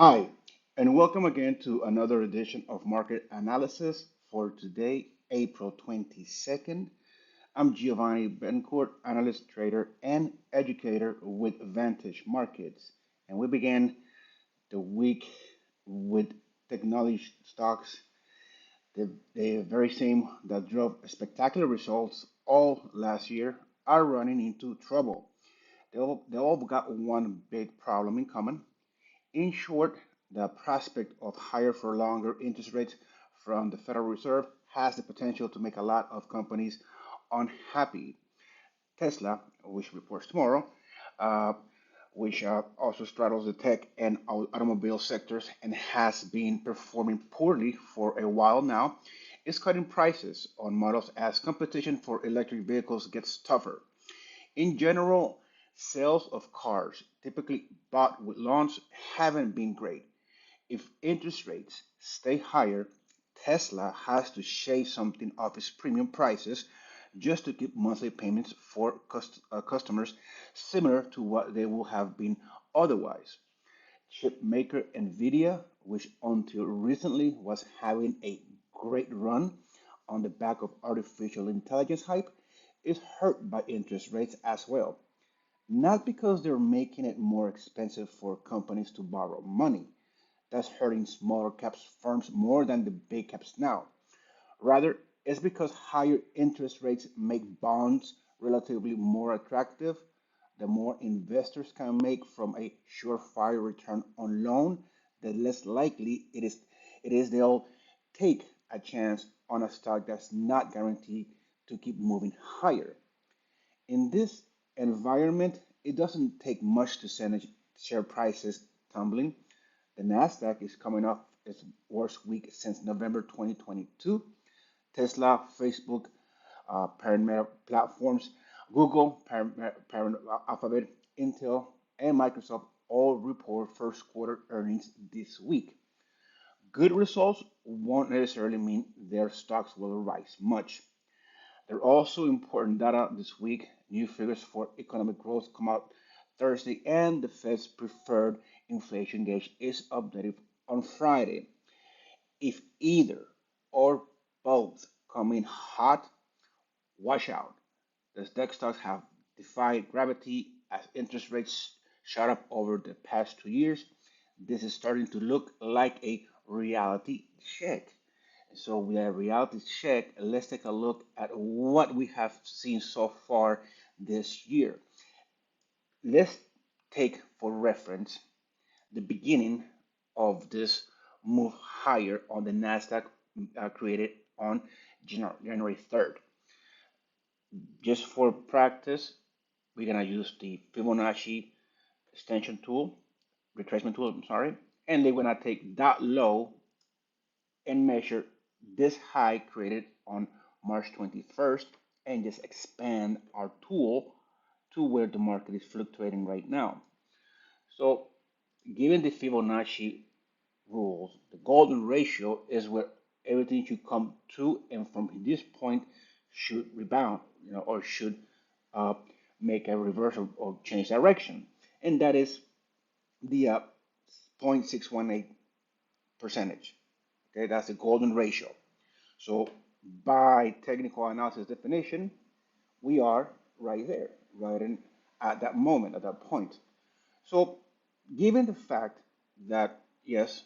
Hi, and welcome again to another edition of Market Analysis for today, April 22nd. I'm Giovanni Bencourt, analyst, trader, and educator with Vantage Markets. And we began the week with technology stocks, the very same that drove spectacular results all last year, are running into trouble. They all got one big problem in common. In short, the prospect of higher for longer interest rates from the Federal Reserve has the potential to make a lot of companies unhappy. Tesla, which reports tomorrow, uh, which also straddles the tech and automobile sectors and has been performing poorly for a while now, is cutting prices on models as competition for electric vehicles gets tougher. In general, sales of cars typically bought with loans haven't been great. If interest rates stay higher, Tesla has to shave something off its premium prices just to keep monthly payments for customers similar to what they would have been otherwise. Chip maker Nvidia, which until recently was having a great run on the back of artificial intelligence hype, is hurt by interest rates as well. Not because they're making it more expensive for companies to borrow money. That's hurting smaller caps firms more than the big caps now. Rather, it's because higher interest rates make bonds relatively more attractive. The more investors can make from a surefire return on loan, the less likely it is they'll take a chance on a stock that's not guaranteed to keep moving higher. In this environment, it doesn't take much to send share prices tumbling. The Nasdaq is coming off its worst week since November 2022. Tesla, Facebook, parent platforms, Google, parent Alphabet, Intel, and Microsoft all report first quarter earnings this week. Good results won't necessarily mean their stocks will rise much. There are also important data this week. New figures for economic growth come out Thursday, and the Fed's preferred inflation gauge is updated on Friday. If either or both come in hot, watch out. The tech stocks have defied gravity as interest rates shot up over the past 2 years. This is starting to look like a reality check. So with a reality check, let's take a look at what we have seen so far this year. Let's take for reference the beginning of this move higher on the Nasdaq created on January 3rd. Just for practice, we're gonna use the Fibonacci extension tool, retracement tool, I'm sorry, and they're gonna take that low and measure this high created on March 21st and just expand our tool to where the market is fluctuating right now. So given the Fibonacci rules, the golden ratio is where everything should come to and from this point should rebound, or should uh, make a reversal or change direction. And that is the 0.618 percentage. Okay, that's the golden ratio. So by technical analysis definition, we are right there, right in at that moment, at that point. So given the fact that yes,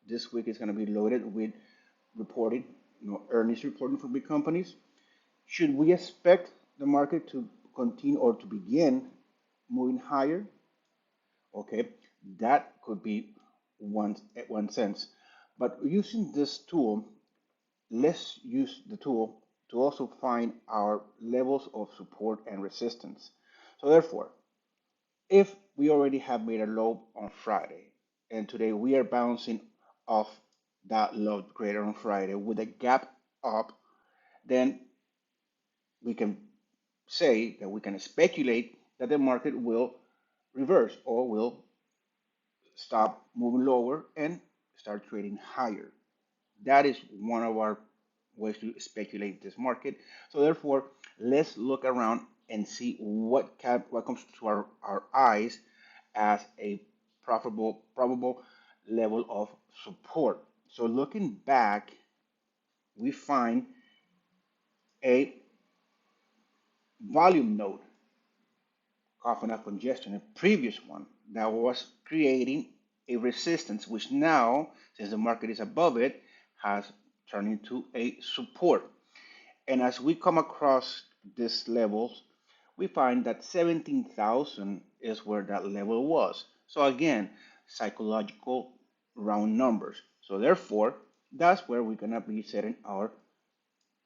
this week is going to be loaded with reporting, earnings reporting for big companies, should we expect the market to continue or to begin moving higher? Okay, that could be one sense. But using this tool, let's use the tool to also find our levels of support and resistance. So therefore, if we already have made a low on Friday, and today we are bouncing off that low greater on Friday with a gap up, then we can say that we can speculate that the market will reverse or will stop moving lower and start trading higher. That is one of our ways to speculate this market. So therefore, let's look around and see what comes to our eyes as a probable level of support. So looking back, we find a volume node, coughing up congestion, a previous one that was creating a resistance, which now, since the market is above it, has turned into a support. And as we come across these levels, we find that 17,000 is where that level was. So again, psychological round numbers. So therefore, that's where we're gonna be setting our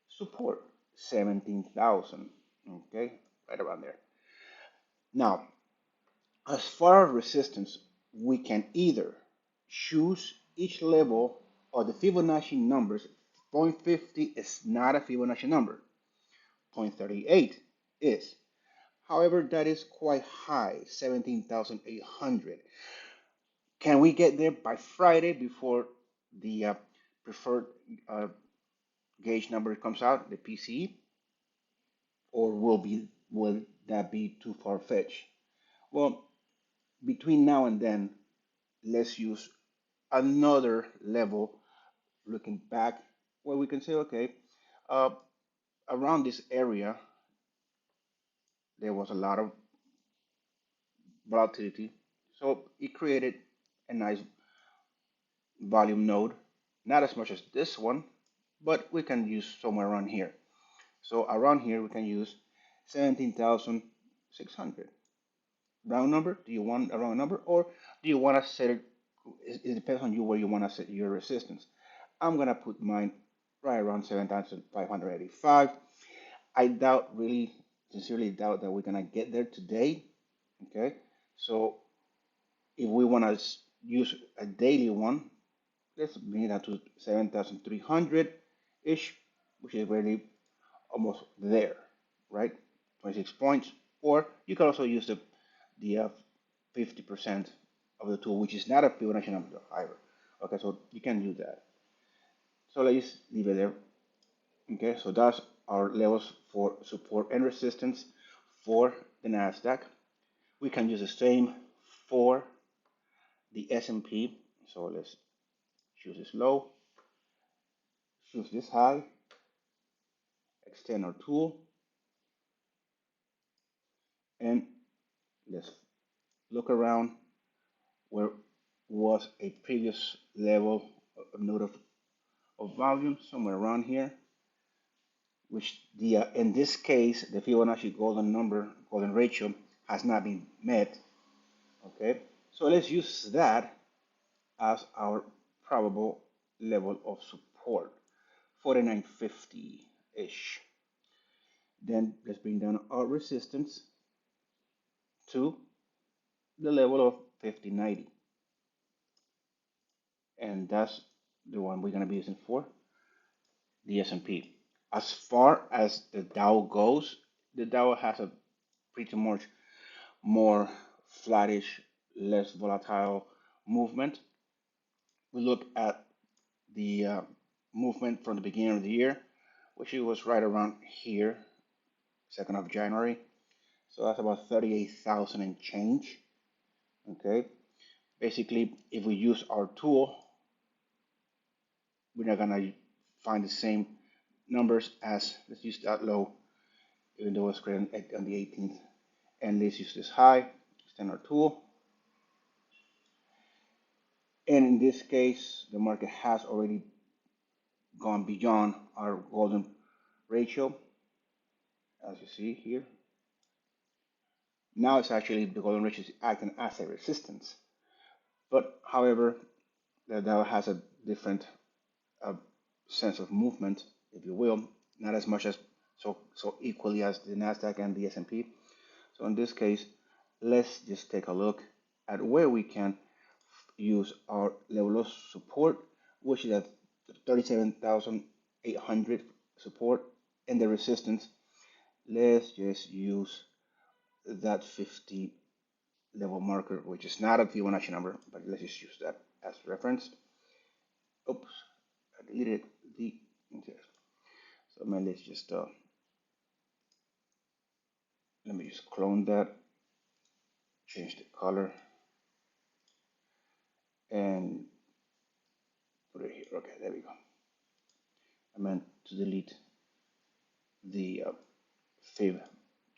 support, 17,000. Okay, right around there. Now, as far as resistance, we can either choose each level or the Fibonacci numbers. 0.50 is not a Fibonacci number. 0.38 is. However, that is quite high, 17,800. Can we get there by Friday before the preferred uh, gauge number comes out, the PCE, or will that be too far fetched? Well, between now and then, let's use another level looking back where we can say, okay, uh, around this area, there was a lot of volatility. So it created a nice volume node, not as much as this one, but we can use somewhere around here. So around here, we can use 17,600. Round number, do you want a round number or do you want to set it? It depends on you where you want to set your resistance. I'm going to put mine right around 7,585. I doubt, really, sincerely doubt that we're going to get there today. Okay, so if we want to use a daily one, let's bring it up to 7,300 ish, which is really almost there, right? 26 points. Or you can also use the 50% of the tool, which is not a Fibonacci number either. Okay, so you can do that. So let's leave it there. Okay, so that's our levels for support and resistance for the Nasdaq. We can use the same for the S&P. So let's choose this low, choose this high, extend our tool, and let's look around where was a previous level of node of volume, somewhere around here, which the in this case the Fibonacci golden ratio has not been met. Okay, so let's use that as our probable level of support, 49.50 ish. Then let's bring down our resistance to the level of 50.90, and that's the one we're going to be using for the S&P. As far as the Dow goes, the Dow has a pretty much more flattish, less volatile movement. We look at the movement from the beginning of the year, which it was right around here, 2nd of January. So that's about 38,000 and change. Okay. Basically, if we use our tool, we're not gonna find the same numbers as, let's use that low, even though it's created on the 18th. And let's use this high, extend our tool. And in this case, the market has already gone beyond our golden ratio, as you see here. Now it's actually the golden ratio is acting as a resistance. But however, the Dow has a different uh, sense of movement, if you will, not as much as so equally as the Nasdaq and the S&P. So in this case, let's just take a look at where we can use our level of support, which is at 37,800 support, and the resistance. Let's just use that 50 level marker, which is not a Fibonacci number, but let's just use that as reference. Oops, I deleted the. Okay. So man, let's just let me just clone that, change the color, and Okay, there we go. I meant to delete the Fib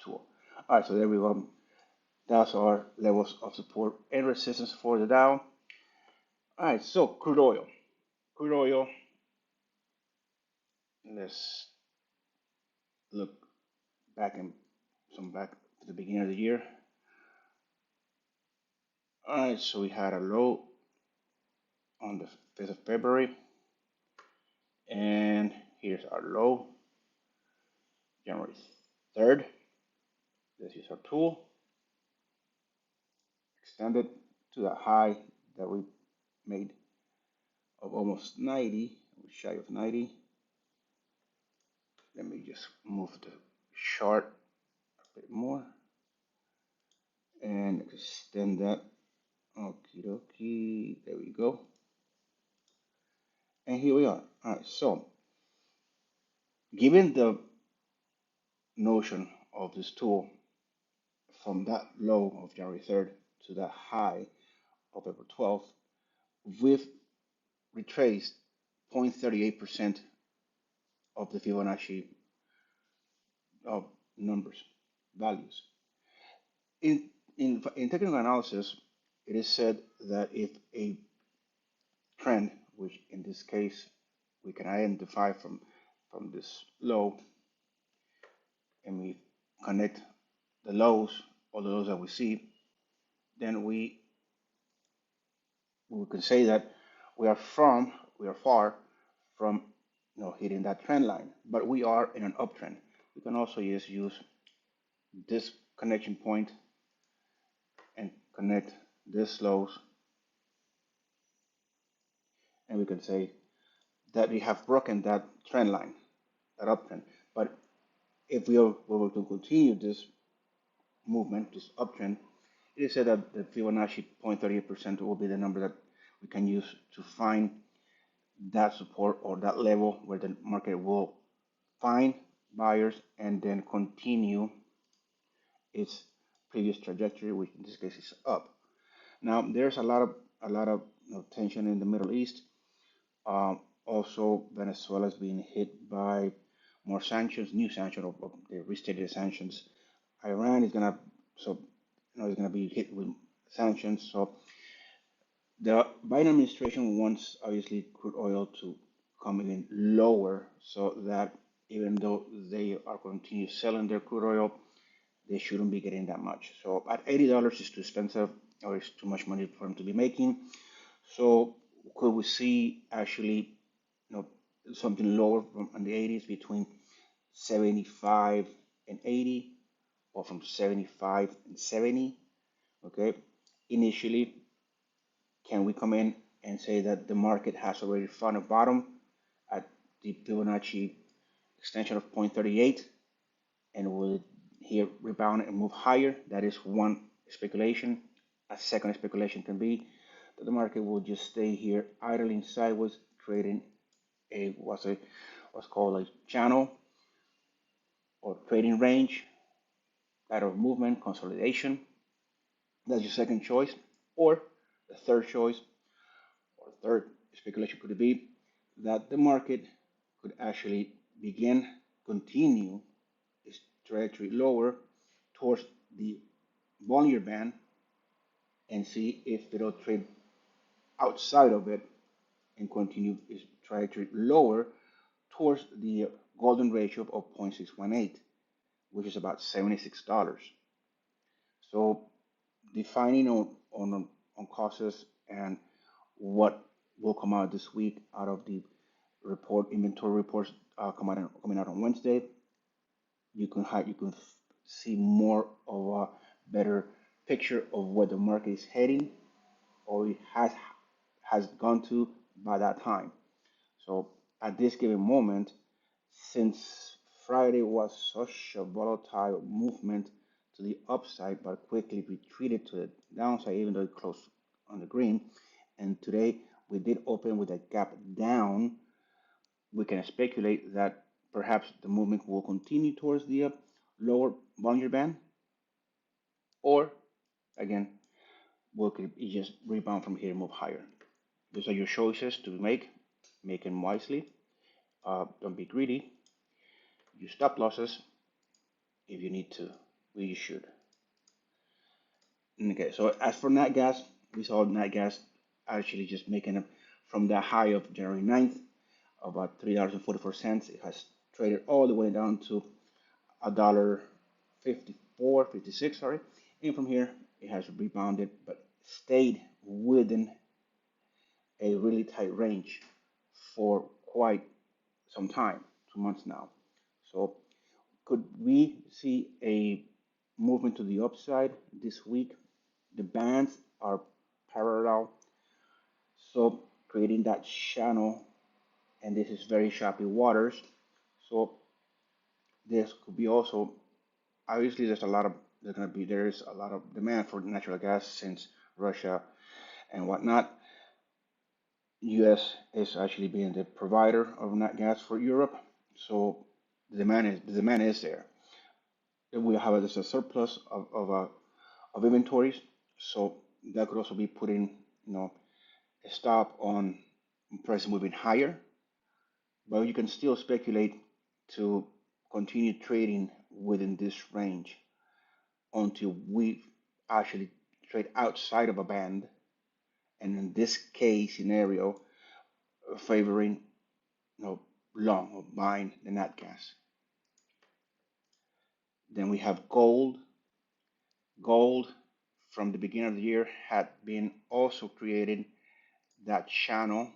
tool. All right, so there we go. That's our levels of support and resistance for the Dow. All right, so crude oil. Crude oil, let's look back to the beginning of the year. All right, so we had a low on the 5th of February, and here's our low, January 3rd. This is our tool, extended to the high that we made of almost 90, shy of 90. Let me just move the chart a bit more and extend that. Okie dokie, there we go. And here we are. All right, so given the notion of this tool from that low of January 3rd to that high of April 12th, we've retraced 0.38% of the Fibonacci of numbers, values. In technical analysis, it is said that if a trend, which in this case we can identify from this low, and we connect the lows, or the lows that we see, then we can say that we are far from hitting that trend line, but we are in an uptrend. We can also just use this connection point and connect this lows, and we can say that we have broken that trend line, that uptrend. But if we were to continue this movement, this uptrend, it is said that the Fibonacci 0.38% will be the number that we can use to find that support or that level where the market will find buyers and then continue its previous trajectory, which in this case is up. Now there's a lot of tension in the Middle East. Also, Venezuela is being hit by more sanctions, new sanctions, or they restated sanctions. Iran is gonna is gonna be hit with sanctions. So the Biden administration wants obviously crude oil to come in lower, so that even though they are continue selling their crude oil, they shouldn't be getting that much. So at $80 is too expensive, or it's too much money for them to be making. So could we see actually something lower from in the 80s, between 75 and 80, or from 75 and 70? Okay, initially, can we come in and say that the market has already found a bottom at the Fibonacci extension of 0.38, and will here rebound and move higher? That is one speculation. A second speculation can be that the market will just stay here idling sideways, creating what's called a channel or trading range, lateral movement, consolidation. That's your second choice. Or the third choice, or third speculation, could be that the market could actually continue its trajectory lower towards the Bollinger Band, and see if it'll trade outside of it and continue its trajectory lower towards the golden ratio of 0.618, which is about $76. So defining on causes and what will come out this week out of the inventory reports coming out on Wednesday, you can see more of a better picture of where the market is heading, or it has gone to by that time. So at this given moment, since Friday was such a volatile movement to the upside, but quickly retreated to the downside, even though it closed on the green, and today we did open with a gap down, we can speculate that perhaps the movement will continue towards the lower Bollinger Band, or again, will it just rebound from here and move higher. Those are your choices to make. making wisely. Don't be greedy. Use stop losses if you need to. You should. Okay, so as for Nat Gas, we saw Nat Gas actually just making up from the high of January 9th, about $3.44. It has traded all the way down to a dollar 54, 56, sorry. And from here, it has rebounded, but stayed within a really tight range for quite some time, 2 months now. So could we see a movement to the upside this week? The bands are parallel, so creating that channel, and this is very choppy waters. So this could be also, obviously there's a lot of demand for natural gas since Russia and whatnot. U.S. is actually being the provider of nat gas for Europe, so the demand is there. We have a surplus of inventories, so that could also be putting a stop on price moving higher. But you can still speculate to continue trading within this range until we actually trade outside of a band, and in this case scenario, favoring long or buying the nat gas. Then we have gold. Gold from the beginning of the year had been also creating that channel,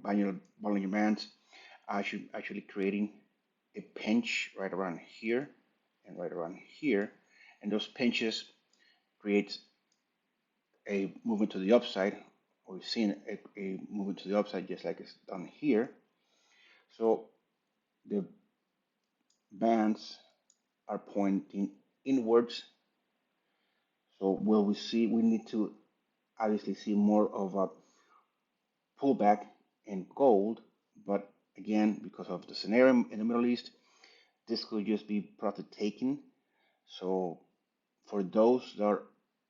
Bollinger Bands, actually creating a pinch right around here and right around here, and those pinches create a movement to the upside, or we've seen a movement to the upside just like it's done here. So the bands are pointing inwards. So will we see? We need to obviously see more of a pullback in gold, but again, because of the scenario in the Middle East, this could just be profit taking. So for those that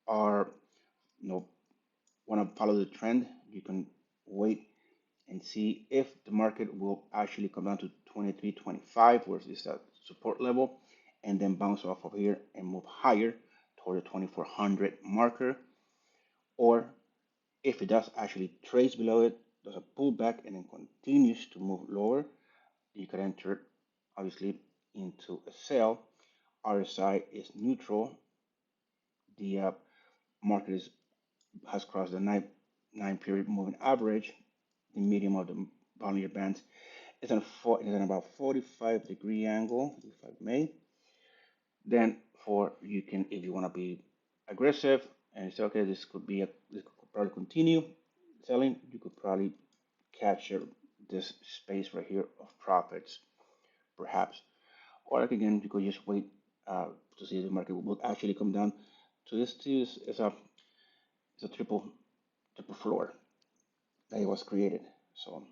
are, want to follow the trend, you can wait and see if the market will actually come down to 23.25, where is that support level, and then bounce off of here and move higher toward the 2400 marker, or if it does actually trace below it, does a pullback and then continues to move lower, you can enter obviously into a sell. RSI is neutral. The market has crossed the nine period moving average. The medium of the Bollinger Bands is at about 45-degree angle, if I may. Then if you want to be aggressive and say, okay, this could probably continue selling, you could probably capture this space right here of profits, perhaps. Or again, you could just wait to see if the market will actually come down to this. It's a triple floor that it was created. So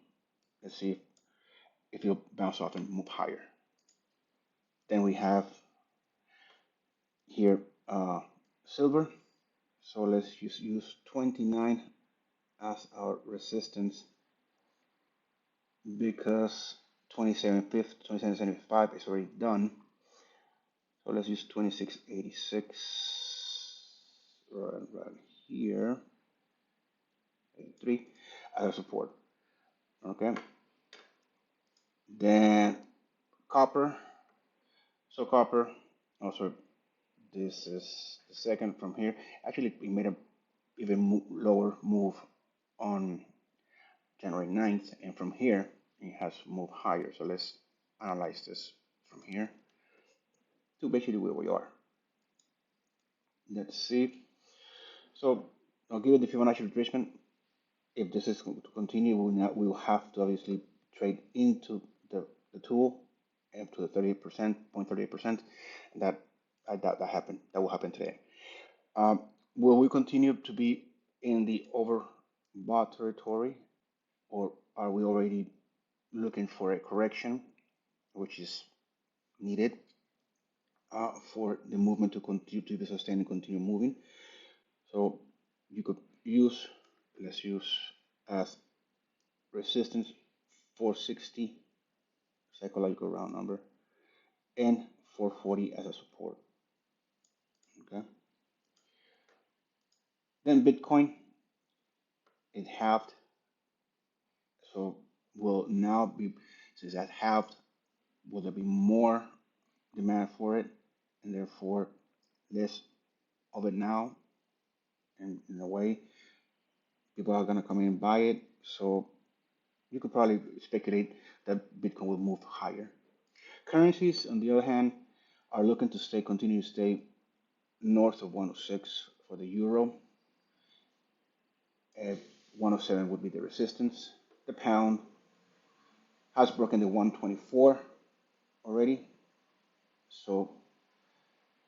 let's see if you'll bounce off and move higher. Then we have here silver. So let's just use 29 as our resistance, because 27.75 is already done. So let's use 26.86 right here, 83 as a support. Okay. Then copper. So copper, also this is the second from here. Actually, we made a even lower move on January 9th, and from here it has moved higher. So let's analyze this from here to basically where we are. Let's see. So I'll give it the Fibonacci retracement. If this is going to continue, we will have to obviously trade into the tool up to the 38%, 0.38%. That I doubt that happen. That will happen today. Will we continue to be in the overbought territory, or are we already looking for a correction, which is needed for the movement to continue to be sustained and continue moving? So you could let's use as resistance 460 psychological round number, and 440 as a support. Okay. Then Bitcoin, it halved, so will now be, since that halved, will there be more demand for it, and therefore less of it now? And in a way, people are going to come in and buy it. So you could probably speculate that Bitcoin will move higher. Currencies, on the other hand, are looking to continue to stay north of 106 for the euro. At 107 would be the resistance. The pound has broken the 124 already. So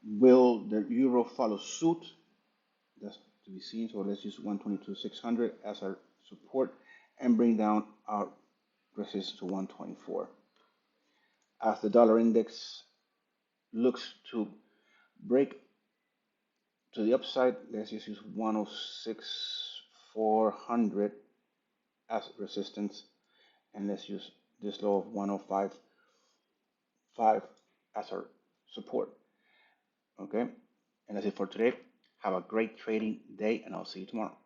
will the euro follow suit? That's to be seen. So let's use 122,600 as our support and bring down our resistance to 124. As the dollar index looks to break to the upside, let's just use 106,400 as resistance, and let's use this low of 105.5 as our support. Okay, and that's it for today. Have a great trading day, and I'll see you tomorrow.